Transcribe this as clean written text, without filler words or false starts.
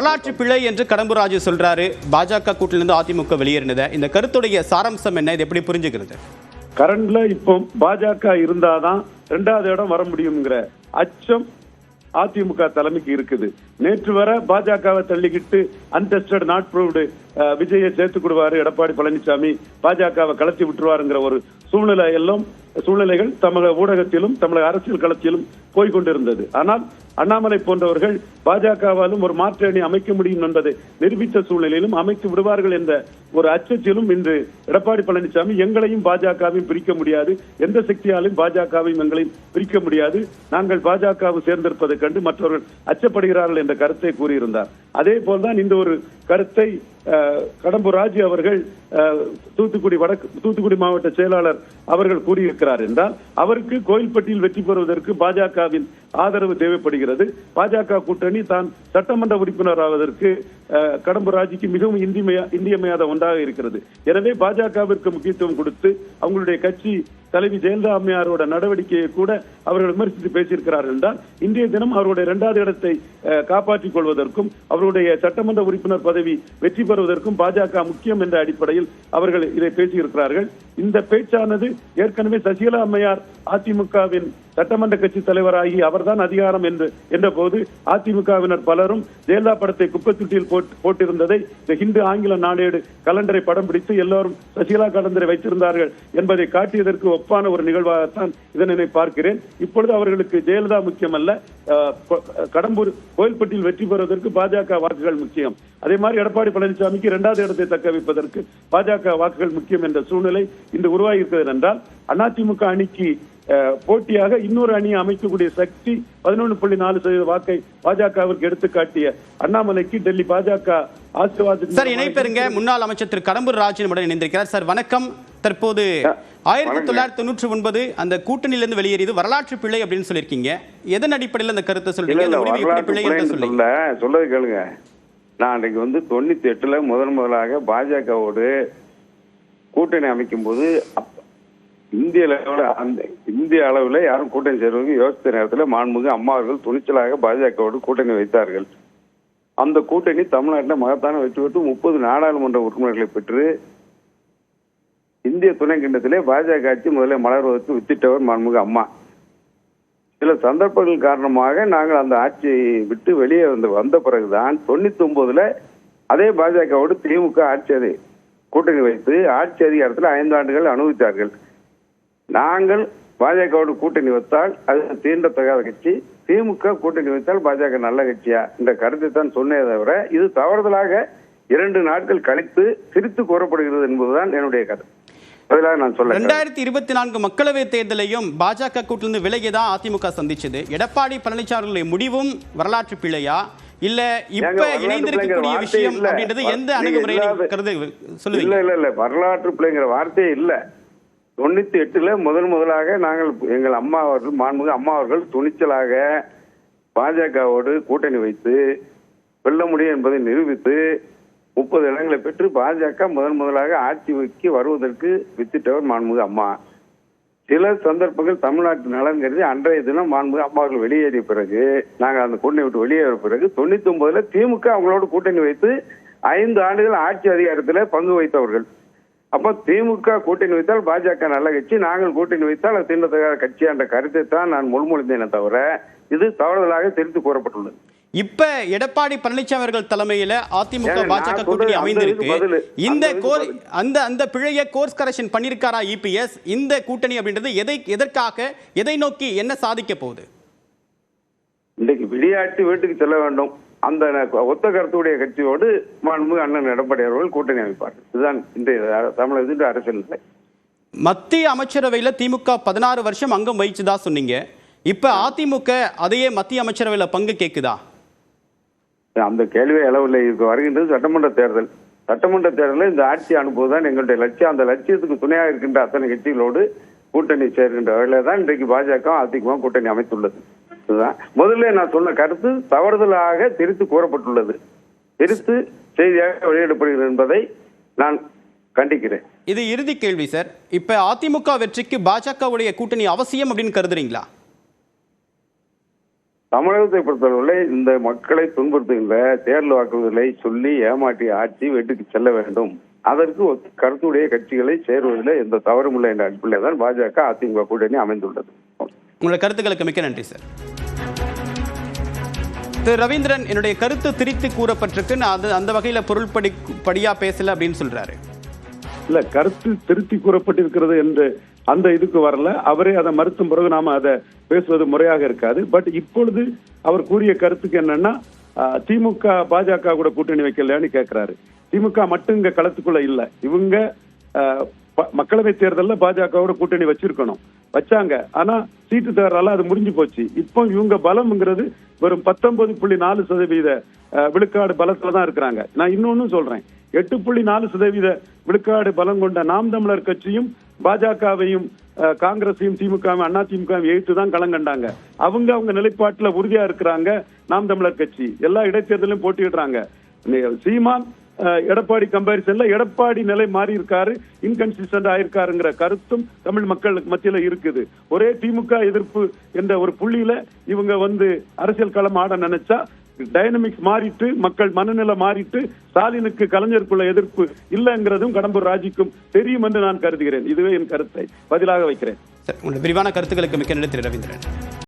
வரலாற்று பிழை என்று கடம்பூர் ராஜு சொல்றாரு. பாஜக கூட்டிலிருந்து அதிமுக வெளியேறினது. இந்த கருத்துடைய சாராம்சம் என்ன? இது எப்படி புரிஞ்சுக்கிறது? கரண்ட்ல இப்போ பாஜக இருந்தாதான் 2வது இடம் வர முடியுங்கிற அச்சம் அதிமுக தலைமைக்கு இருக்குது. நேற்று வர பாஜகவை தள்ளிக்கிட்டு அன்டெஸ்டட் நாட் ப்ரூவ்டு விஜயை சேர்த்துக்கிடுவாரு எடப்பாடி பழனிசாமி, பாஜகவை கலத்தி விட்டுருவாருங்கிற ஒரு சூழ்நிலைகள் தமிழக ஊடகத்திலும் தமிழக அரசியல் களத்திலும் போய்கொண்டிருந்தது. ஆனால் அண்ணாமலை போன்றவர்கள் பாஜகவாலும் ஒரு மாற்று அணி அமைக்க முடியும் என்பதை நிரூபித்த சூழ்நிலையிலும் அமைத்து விடுவார்கள் என்ற ஒரு அச்சத்திலும் இன்று எடப்பாடி பழனிசாமி எங்களையும் பாஜகவையும் பிரிக்க முடியாது, எந்த சக்தியாலும் பாஜகவையும் எங்களையும் பிரிக்க முடியாது, நாங்கள் பாஜகவை சேர்ந்திருப்பதை கண்டு மற்றவர்கள் அச்சப்படுகிறார்கள் என்ற கருத்தை கூறியிருந்தார். அதே போல்தான் இந்த ஒரு கருத்தை கடம்பூர் ராஜு அவர்கள் தூத்துக்குடி மாவட்ட செயலாளர் அவர்கள் கூறியிருக்கிறார் என்றால் அவருக்கு கோயில்பட்டியில் வெற்றி பெறுவதற்கு பாஜகவின் ஆதரவு தேவைப்படுகிறது. பாஜக கூட்டணி தான் சட்டமன்ற உறுப்பினர் ஆவதற்கு கடம்பூர் ராஜுக்கு மிகவும் இன்றியமையாத ஒன்றாக இருக்கிறது. எனவே பாஜகவிற்கு முக்கியத்துவம் கொடுத்து அவங்களுடைய கட்சி தலைவி ஜெயலலிதா அம்மையாரோட நடவடிக்கையை கூட அவர்கள் விமர்சித்து பேசியிருக்கிறார்கள் என்றால் இன்றைய தினம் அவருடைய 2வது இடத்தை காப்பாற்றிக் கொள்வதற்கும் அவருடைய சட்டமன்ற உறுப்பினர் பதவி வெற்றி பெறுவதற்கும் பாஜக முக்கியம் என்ற அடிப்படையில் அவர்கள் இதை பேசியிருக்கிறார்கள். இந்த பேச்சானது ஏற்கனவே சசிகலா அம்மையார் அதிமுகவின் சட்டமன்ற கட்சி தலைவராகி அவர்தான் அதிகாரம் என்ற போது அதிமுகவினர் பலரும் ஜெயலலிதா படத்தை குப்பத்தொட்டியில் போட்டிருந்ததை இந்த ஹிந்து ஆங்கில நாளேடு கலண்டரை படம் பிடித்து எல்லாரும் சசிகலா கலண்டரை வைத்திருந்தார்கள் என்பதை காட்டியதற்கு ஒப்பான ஒரு நிகழ்வாகத்தான் இதனை பார்க்கிறேன். இப்பொழுது அவர்களுக்கு ஜெயலலிதா முக்கியம் அல்ல, கடம்பூர் கோயில்பட்டியில் வெற்றி பெறுவதற்கு பாஜக வாக்குகள் முக்கியம். அதே மாதிரி எடப்பாடி பழனிசாமிக்கு 2வது இடத்தை தக்க வைப்பதற்கு பாஜக வாக்குகள் முக்கியம் என்ற சூழ்நிலை இன்று உருவாகி இருக்கிறது என்றால் அதிமுக அணிக்கு போட்டியாக இன்னொரு அணியை அமைக்கக்கூடிய சக்தி 11.4% வாக்கை பாஜகவிற்கு எடுத்துக்காட்டிய அண்ணாமலைக்கு டெல்லி பாஜக ஆசீர்வாதம். சார் இணைப்பெருங்க முன்னாள் அமைச்சர் திரு கடம்பூர் ராஜு நம்முடன் இணைந்திருக்கிறார். சார் வணக்கம். தற்போது 1999 அந்த கூட்டணியிலிருந்து வெளியேறியது வரலாற்று பிழை அப்படின்னு சொல்லியிருக்கீங்க. எதன் அடிப்படையில் அந்த கருத்தை சொல்றீங்க? சொல்றது கேளுங்க. நான் அன்றைக்கு 98 முதலாக பாஜகவோடு கூட்டணி அமைக்கும் போது இந்திய அளவில் யாரும் கூட்டணி சேர்வதற்கு யோசித்த நேரத்தில் மாண்புமிகு அம்மா அவர்கள் துணிச்சலாக பாஜகவோடு கூட்டணி வைத்தார்கள். அந்த கூட்டணி தமிழ்நாட்டில் மகத்தான வெற்றி பெற்று 30 நாடாளுமன்ற உறுப்பினர்களை பெற்று இந்திய துணை கண்டத்திலே பாஜக ஆட்சி முதல்ல மலர்வதற்கு வித்திட்டவர் மாண்புமிகு அம்மா. சில சந்தர்ப்பங்கள் காரணமாக நாங்கள் அந்த ஆட்சியை விட்டு வெளியே வந்த பிறகுதான் 99 அதே பாஜகவோடு திமுக ஆட்சி கூட்டணி வைத்து ஆட்சி அதிகாரத்தில் 5 ஆண்டுகள் அனுபவித்தார்கள். நாங்கள் பாஜகவோடு கூட்டணி வைத்தால் அது தீண்டத்தகாத கட்சி, திமுக கூட்டணி வைத்தால் பாஜக நல்ல கட்சியா என்ற கருத்தை தான் சொன்னே தவிர இது தவறுதலாக 2 நாட்கள் கழித்து சிரித்து கூறப்படுகிறது என்பதுதான் என்னுடைய கருத்து. 2024 மக்களவை தேர்தலையும் பாஜக கூட்டிலிருந்து விலகிதான் அதிமுக சந்திச்சது. எடப்பாடி பழனிசாமி முடிவும் வரலாற்று பிழையா இல்ல இப்ப இணைந்திருக்கக்கூடிய விஷயம் அப்படின்றது எந்த அணுகுமுறையை கருது சொல்லுவீங்க? இல்ல வரலாற்று பிழைங்கிற வார்த்தையே இல்ல. 98 முதலாக நாங்கள் எங்கள் அம்மா அவர்கள் மாண்புமிகு அம்மா அவர்கள் துணிச்சலாக பாஜகவோடு கூட்டணி வைத்து வெல்ல முடியும் என்பதை நிரூபித்து 30 இடங்களை பெற்று பாஜக முதலாக ஆட்சிக்கு வருவதற்கு வித்திட்டவர் மாண்புமிகு அம்மா. சில சந்தர்ப்பங்கள் தமிழ்நாட்டு நலன் கருதி அன்றைய தினம் மாண்புமிகு அம்மா அவர்கள் வெளியேறிய பிறகு நாங்கள் அந்த கூட்டணி விட்டு வெளியேறிய பிறகு 99 திமுக அவங்களோடு கூட்டணி வைத்து 5 ஆண்டுகள் ஆட்சி அதிகாரத்தில் பங்கு வைத்தவர்கள். அப்ப திமுக கூட்டணி வைத்தால் பாஜக நல்ல கட்சி, நாங்கள் கூட்டணி வைத்தால் அது தீண்டத்தகாத கட்சி என்ற கருத்தை தான் நான் முன்மொழிந்தேனே தவிர இது தவறுதலாக தெரிவித்து கூறப்பட்டுள்ளது. இப்ப எடப்பாடி பழனிசாமி அவர்கள் தலைமையில அதிமுக பாஜக கூட்டணி அமைந்திருக்கு. அந்த பிழையை கோர்ஸ் கரெக்ஷன் பண்ணிருக்காரா இபிஎஸ்? இந்த கூட்டணி அப்படின்றது எதை நோக்கி என்ன சாதிக்க போகுது? இன்றைக்கு விளையாட்டு வீட்டுக்கு செல்ல வேண்டும் அந்த ஒத்த கருத்துடைய கட்சியோடு மாண்புமிகு அண்ணன் எடப்பாடி அவர்கள் கூட்டணி அமைப்பார்கள். இதுதான் இன்றைய தமிழக அரசியல் நிலை. மத்திய அமைச்சரவையில் திமுக 16 வருஷம் அங்கம் வகிச்சுதா சொன்னீங்க. இப்ப அதிமுக அதையே மத்திய அமைச்சரவையில் பங்கு கேட்குதா? அந்த கேள்வியை அளவில் வருகின்றது சட்டமன்ற தேர்தல். சட்டமன்ற தேர்தலில் இந்த ஆட்சி அனுப்புவதுதான் எங்களுடைய லட்சியம். அந்த லட்சியத்துக்கு துணையாக இருக்கின்ற அத்தனை கட்சிகளோடு கூட்டணி சேர்க்கின்ற வகையில தான் இன்றைக்கு பாஜக அதிமுக கூட்டணி அமைத்துள்ளது. முதல்ல நான் சொன்ன கருத்து தவறுதலாக திரித்து கூறப்பட்டுள்ளது, திரித்து செய்தியாக வெளியிடப்படுகிறது என்பதை நான் கண்டிக்கிறேன். இது இறுதி கேள்வி சார். இப்ப அதிமுக வெற்றிக்கு பாஜகவுடைய கூட்டணி அவசியம் அப்படின்னு கருதுறீங்களா? தமிழகத்தை பொறுத்தவரை இந்த மக்களை துன்புறுத்துகின்ற தேர்தல் வாக்குறுதிகளை சொல்லி ஏமாற்றி ஆட்சி வீட்டுக்கு செல்ல வேண்டும். அதற்கு கருத்துடைய கட்சிகளை சேருவதில் எந்த தவறும் இல்லை என்ற அடிப்படையில் தான் பாஜக அதிமுக கூட்டணி அமைந்துள்ளது. உங்களுடைய கருத்துக்களுக்கு மிக்க நன்றி சார். திரு ரவீந்திரன், என்னுடைய கருத்து திரித்து கூறப்பட்டிருக்கு, நான் அது அந்த வகையில படியா பேசல அப்படின்னு சொல்றாரு. இல்ல, கருத்து திருத்தி கூறப்பட்டிருக்கிறது என்று அந்த இதுக்கு வரல. அவரே அதை மறுத்தும் பிறகு நாம அதை பேசுவது முறையாக இருக்காது. பட் இப்பொழுது அவர் கூறிய கருத்துக்கு என்னன்னா, திமுக பாஜக கூட கூட்டணி வைக்கலையான்னு கேட்கிறாரு. திமுக மட்டும் இங்க களத்துக்குள்ள இல்ல, இவங்க மக்களவை தேர்தலில் பாஜகவோட கூட்டணி வச்சிருக்கணும், வச்சாங்க. ஆனா சீட்டு தேர்தலால அது முடிஞ்சு போச்சு. இப்போ இவங்க பலம்ங்கிறது வெறும் 19.4% விழுக்காடு பலத்துல தான் இருக்கிறாங்க. நான் இன்னொன்னு சொல்றேன், 8.4% விழுக்காடு பலம் கொண்ட நாம் தமிழர் கட்சியும் பாஜகவையும் காங்கிரஸையும் திமுகவும் அண்ணா திமுகவும் எதிர்த்து தான் களங்கண்டாங்க. அவங்க நிலைப்பாட்டுல உறுதியா இருக்கிறாங்க. நாம் தமிழர் கட்சி எல்லா இடைத்தேர்தலையும் போட்டியிடுறாங்க. சீமான் எடப்பாடி கம்பாரிசன்ல எடப்பாடி நிலை மாறி இருக்காரு, இன்கன்சிஸ்டன்ட் ஆயிருக்காருங்கிற கருத்தும் தமிழ் மக்களுக்கு மத்தியில இருக்குது. ஒரே திமுக எதிர்ப்பு என்ற ஒரு புள்ளியில இவங்க அரசியல் களம் ஆட நினைச்சா டைனமிக்ஸ் மாறிட்டு, மக்கள் மனநிலை மாறிட்டு, ஸ்டாலினுக்கு கலைஞருக்குள்ள எதிர்ப்பு இல்லைங்கிறதும் கடம்பூர் ராஜுக்கும் தெரியும் என்று நான் கருதுகிறேன். இதுவே என் கருத்தை பதிலாக வைக்கிறேன். விரிவான கருத்துக்களுக்கு மிக்க நன்றி திரு ரவீந்திரன்.